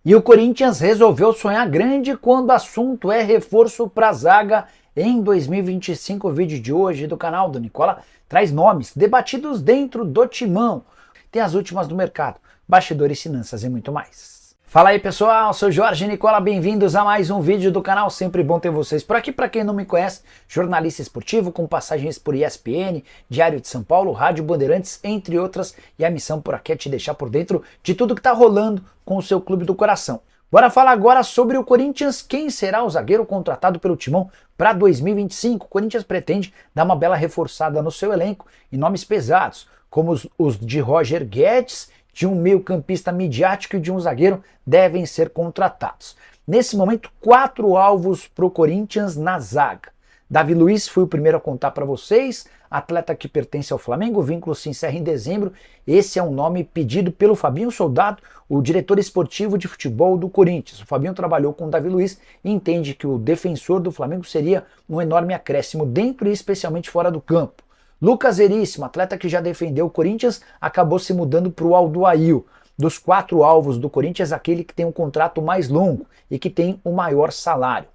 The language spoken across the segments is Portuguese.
E o Corinthians resolveu sonhar grande quando o assunto é reforço para a zaga em 2025. O vídeo de hoje do canal do Nicola traz nomes debatidos dentro do timão. Tem as últimas do mercado, bastidores, finanças e muito mais. Fala aí pessoal, sou Jorge Nicola, bem-vindos a mais um vídeo do canal, sempre bom ter vocês por aqui. Para quem não me conhece, jornalista esportivo com passagens por ESPN, Diário de São Paulo, Rádio Bandeirantes, entre outras, e a missão por aqui é te deixar por dentro de tudo que tá rolando com o seu clube do coração. Bora falar agora sobre o Corinthians, quem será o zagueiro contratado pelo Timão para 2025. O Corinthians pretende dar uma bela reforçada no seu elenco e nomes pesados, como os de Roger Guedes, de um meio-campista midiático e de um zagueiro devem ser contratados. Nesse momento, 4 alvos para o Corinthians na zaga. Davi Luiz foi o primeiro a contar para vocês, atleta que pertence ao Flamengo, o vínculo se encerra em dezembro. Esse é um nome pedido pelo Fabinho Soldado, o diretor esportivo de futebol do Corinthians. O Fabinho trabalhou com o Davi Luiz e entende que o defensor do Flamengo seria um enorme acréscimo dentro e especialmente fora do campo. Lucas Veríssimo, atleta que já defendeu o Corinthians, acabou se mudando para o Alduail. Dos 4 alvos do Corinthians, aquele que tem um contrato mais longo e que tem o maior salário.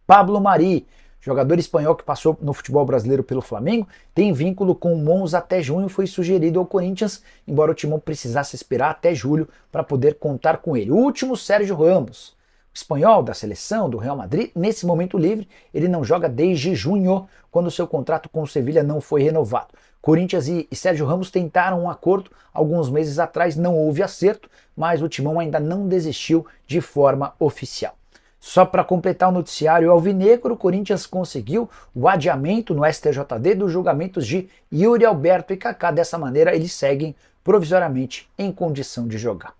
Pablo Mari, jogador espanhol que passou no futebol brasileiro pelo Flamengo, tem vínculo com o Monza até junho, foi sugerido ao Corinthians, embora o Timão precisasse esperar até julho para poder contar com ele. O último, Sérgio Ramos. O espanhol da seleção do Real Madrid, nesse momento livre, ele não joga desde junho, quando seu contrato com o Sevilha não foi renovado. Corinthians e Sérgio Ramos tentaram um acordo alguns meses atrás, não houve acerto, mas o Timão ainda não desistiu de forma oficial. Só para completar o noticiário alvinegro, o Corinthians conseguiu o adiamento no STJD dos julgamentos de Yuri Alberto e Kaká. Dessa maneira, eles seguem provisoriamente em condição de jogar.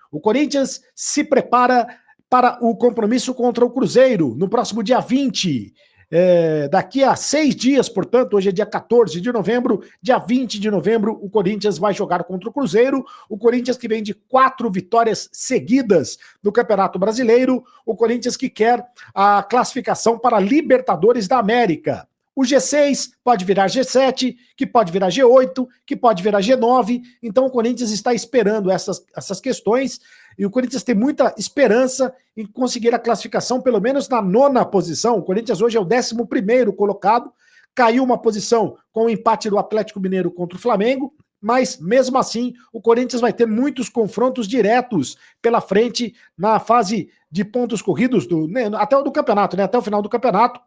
O Corinthians se prepara para o compromisso contra o Cruzeiro no próximo dia 20. Daqui a 6 dias, portanto, hoje é dia 14 de novembro, dia 20 de novembro, o Corinthians vai jogar contra o Cruzeiro. O Corinthians que vem de 4 vitórias seguidas no Campeonato Brasileiro, o Corinthians que quer a classificação para a Libertadores da América. O G6 pode virar G7, que pode virar G8, que pode virar G9, então o Corinthians está esperando essas questões, e o Corinthians tem muita esperança em conseguir a classificação, pelo menos na 9ª posição. O Corinthians hoje é o 11º colocado, caiu uma posição com o empate do Atlético Mineiro contra o Flamengo, mas mesmo assim o Corinthians vai ter muitos confrontos diretos pela frente na fase de pontos corridos, até o do campeonato, né? Até o final do campeonato.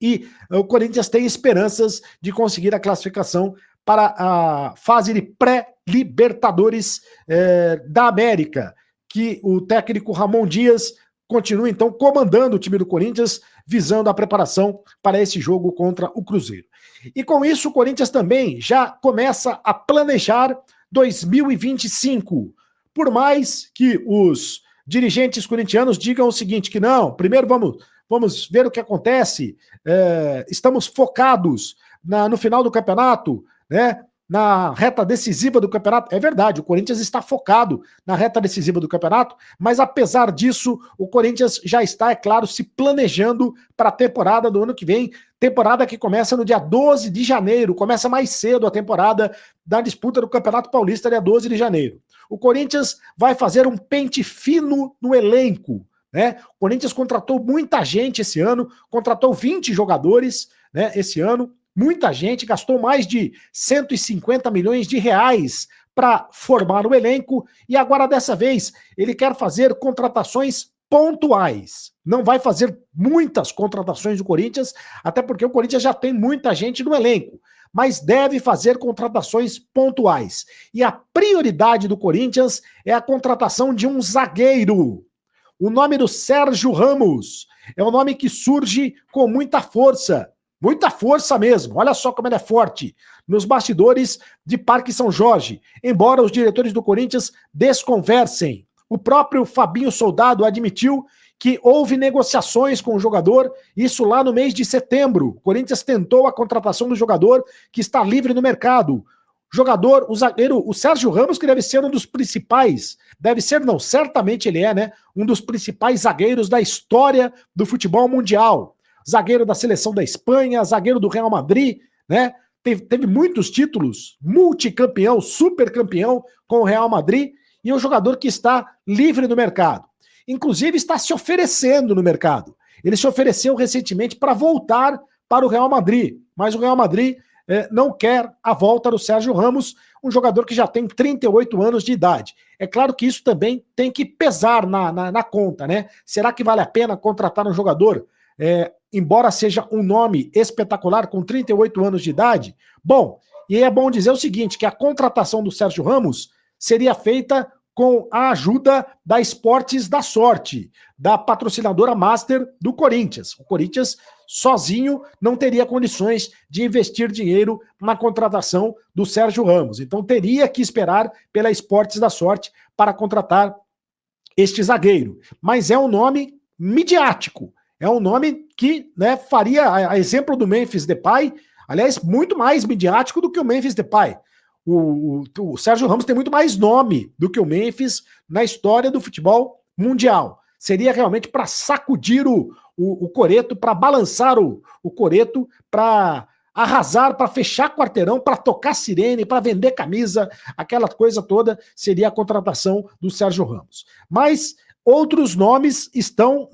E o Corinthians tem esperanças de conseguir a classificação para a fase de pré-Libertadores da América, que o técnico Ramon Dias continua então comandando o time do Corinthians, visando a preparação para esse jogo contra o Cruzeiro. E com isso o Corinthians também já começa a planejar 2025, por mais que os dirigentes corintianos digam o seguinte, que não, primeiro vamos ver o que acontece, estamos focados no final do campeonato, né? Na reta decisiva do campeonato. É verdade, o Corinthians está focado na reta decisiva do campeonato, mas apesar disso, o Corinthians já está, é claro, se planejando para a temporada do ano que vem, temporada que começa no dia 12 de janeiro, começa mais cedo a temporada da disputa do Campeonato Paulista, dia 12 de janeiro. O Corinthians vai fazer um pente fino no elenco, né? O Corinthians contratou muita gente esse ano, contratou 20 jogadores, né, esse ano, muita gente, gastou mais de 150 milhões de reais para formar o elenco e agora dessa vez ele quer fazer contratações pontuais. Não vai fazer muitas contratações do Corinthians, até porque o Corinthians já tem muita gente no elenco, mas deve fazer contratações pontuais. E a prioridade do Corinthians é a contratação de um zagueiro. O nome do Sérgio Ramos é um nome que surge com muita força mesmo, olha só como ele é forte, nos bastidores de Parque São Jorge, embora os diretores do Corinthians desconversem. O próprio Fabinho Soldado admitiu que houve negociações com o jogador, isso lá no mês de setembro. O Corinthians tentou a contratação do jogador que está livre no mercado. Jogador, o zagueiro, o Sérgio Ramos, que deve ser um dos principais, certamente ele é, né? Um dos principais zagueiros da história do futebol mundial. Zagueiro da seleção da Espanha, zagueiro do Real Madrid, né? Teve muitos títulos, multicampeão, supercampeão com o Real Madrid, e é um jogador que está livre no mercado. inclusive está se oferecendo no mercado. Ele se ofereceu recentemente para voltar para o Real Madrid, mas o Real Madrid não quer a volta do Sérgio Ramos, um jogador que já tem 38 anos de idade. É claro que isso também tem que pesar na conta, né? Será que vale a pena contratar um jogador, embora seja um nome espetacular, com 38 anos de idade? Bom, e é bom dizer o seguinte, que a contratação do Sérgio Ramos seria feita com a ajuda da Esportes da Sorte, da patrocinadora Master do Corinthians. O Corinthians sozinho não teria condições de investir dinheiro na contratação do Sérgio Ramos. Então teria que esperar pela Esportes da Sorte para contratar este zagueiro. Mas é um nome midiático, é um nome que, né, faria, a exemplo do Memphis Depay, aliás, muito mais midiático do que o Memphis Depay. O Sérgio Ramos tem muito mais nome do que o Memphis na história do futebol mundial. Seria realmente para sacudir o coreto, para balançar o coreto, para arrasar, para fechar quarteirão, para tocar sirene, para vender camisa, aquela coisa toda seria a contratação do Sérgio Ramos. Mas outros nomes estão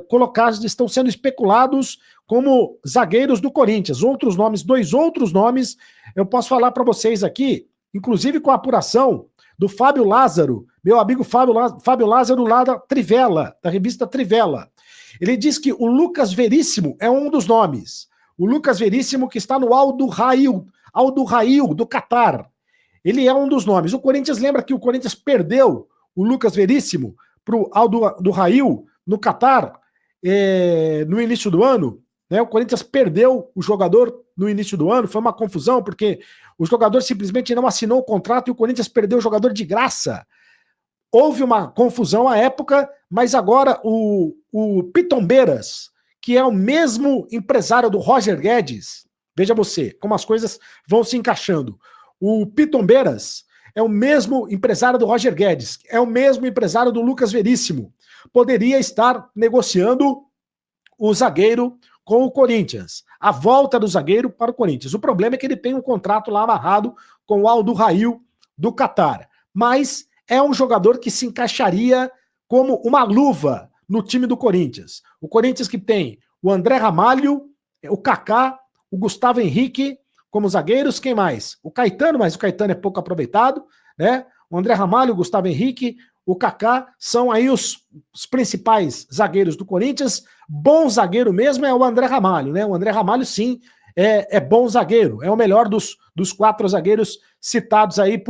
colocados, estão sendo especulados como zagueiros do Corinthians. Outros nomes, dois outros nomes, eu posso falar para vocês aqui, inclusive com a apuração do Fábio Lázaro, meu amigo Fábio Lázaro lá da Trivela, da revista Trivela. Ele diz que o Lucas Veríssimo é um dos nomes. O Lucas Veríssimo, que está no Al Duhail do Catar. Ele é um dos nomes. O Corinthians, lembra que o Corinthians perdeu o Lucas Veríssimo para o Al Duhail no Catar no início do ano? O Corinthians perdeu o jogador no início do ano, foi uma confusão, porque o jogador simplesmente não assinou o contrato e o Corinthians perdeu o jogador de graça. Houve uma confusão à época, mas agora o Pitombeiras, que é o mesmo empresário do Roger Guedes, veja você, como as coisas vão se encaixando. O Pitombeiras é o mesmo empresário do Roger Guedes, é o mesmo empresário do Lucas Veríssimo. Poderia estar negociando o zagueiro com o Corinthians, a volta do zagueiro para o Corinthians. O problema é que ele tem um contrato lá amarrado com o Al Duhail do Catar, mas é um jogador que se encaixaria como uma luva no time do Corinthians. O Corinthians que tem o André Ramalho, o Kaká, o Gustavo Henrique como zagueiros, quem mais? O Caetano, mas o Caetano é pouco aproveitado, né? O André Ramalho, o Gustavo Henrique, o Kaká são aí os principais zagueiros do Corinthians. Bom zagueiro mesmo é o André Ramalho, né? O André Ramalho, sim, é bom zagueiro, é o melhor dos 4 zagueiros citados aí,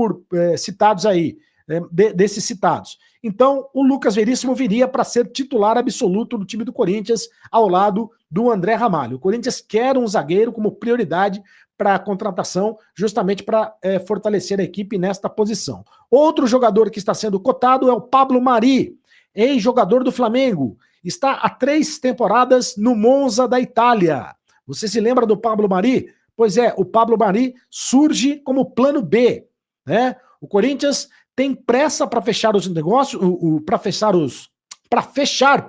desses citados. Então, o Lucas Veríssimo viria para ser titular absoluto do time do Corinthians, ao lado do André Ramalho. O Corinthians quer um zagueiro como prioridade para a contratação, justamente para fortalecer a equipe nesta posição. Outro jogador que está sendo cotado é o Pablo Mari, ex-jogador do Flamengo. Está há 3 temporadas no Monza da Itália. Você se lembra do Pablo Mari? Pois é, o Pablo Mari surge como plano B, né? O Corinthians tem pressa para fechar os negócios, para fechar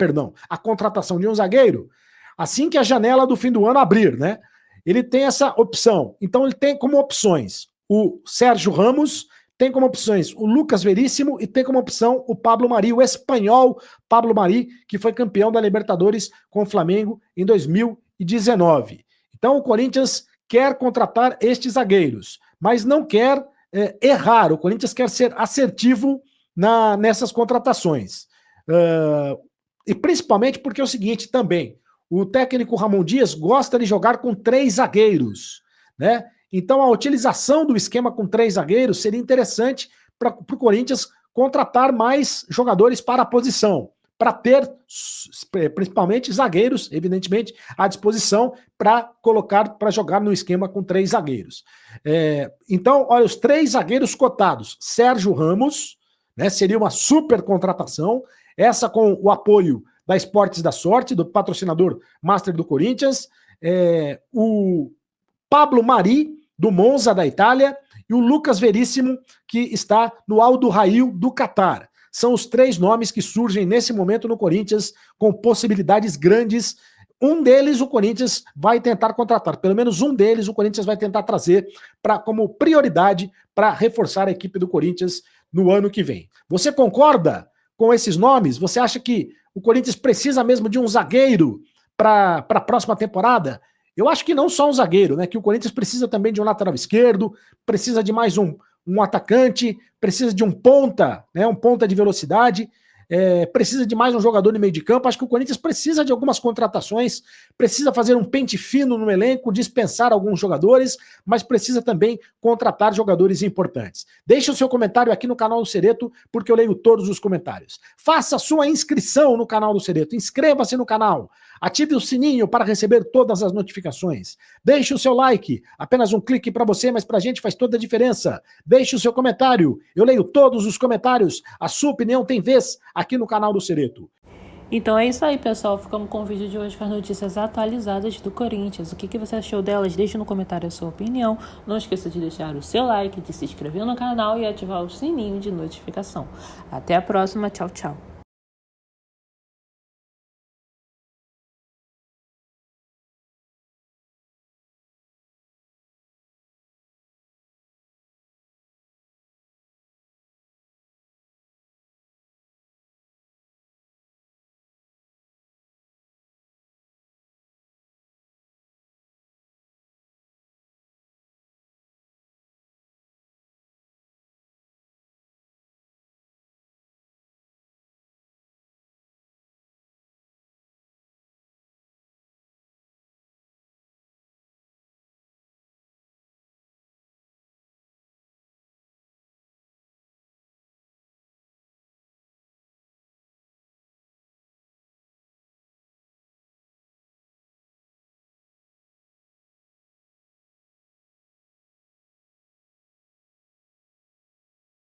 a contratação de um zagueiro, assim que a janela do fim do ano abrir, né? Ele tem essa opção. Então ele tem como opções o Sérgio Ramos, tem como opções o Lucas Veríssimo e tem como opção o Pablo Mari, o espanhol Pablo Mari, que foi campeão da Libertadores com o Flamengo em 2019. Então o Corinthians quer contratar estes zagueiros, mas não quer errar. O Corinthians quer ser assertivo nessas contratações. E principalmente porque é o seguinte também, o técnico Ramon Dias gosta de jogar com 3 zagueiros, né? Então a utilização do esquema com 3 zagueiros seria interessante para o Corinthians contratar mais jogadores para a posição, para ter principalmente zagueiros, evidentemente, à disposição para jogar no esquema com 3 zagueiros. Então, olha, os 3 zagueiros cotados, Sérgio Ramos, né, seria uma super contratação, essa com o apoio da Esportes da Sorte, do patrocinador Master do Corinthians, o Pablo Mari, do Monza da Itália, e o Lucas Veríssimo, que está no Al Duhail do Catar. São os 3 nomes que surgem nesse momento no Corinthians, com possibilidades grandes. Um deles o Corinthians vai tentar contratar, pelo menos um deles o Corinthians vai tentar trazer como prioridade para reforçar a equipe do Corinthians no ano que vem. Você concorda com esses nomes? Você acha que o Corinthians precisa mesmo de um zagueiro para a próxima temporada? Eu acho que não só um zagueiro, né? Que o Corinthians precisa também de um lateral esquerdo, precisa de mais um atacante, precisa de um ponta, né? Um ponta de velocidade. Precisa de mais um jogador no meio de campo. Acho que o Corinthians precisa de algumas contratações, precisa fazer um pente fino no elenco, dispensar alguns jogadores, mas precisa também contratar jogadores importantes. Deixe o seu comentário aqui no canal do Cereto, porque eu leio todos os comentários. Faça a sua inscrição no canal do Cereto, inscreva-se no canal, ative o sininho para receber todas as notificações. Deixe o seu like, apenas um clique para você, mas para a gente faz toda a diferença. Deixe o seu comentário, eu leio todos os comentários, a sua opinião tem vez aqui no canal do Cereto. Então é isso aí, pessoal. Ficamos com o vídeo de hoje com as notícias atualizadas do Corinthians. O que você achou delas? Deixe no comentário a sua opinião. Não esqueça de deixar o seu like, de se inscrever no canal e ativar o sininho de notificação. Até a próxima. Tchau, tchau.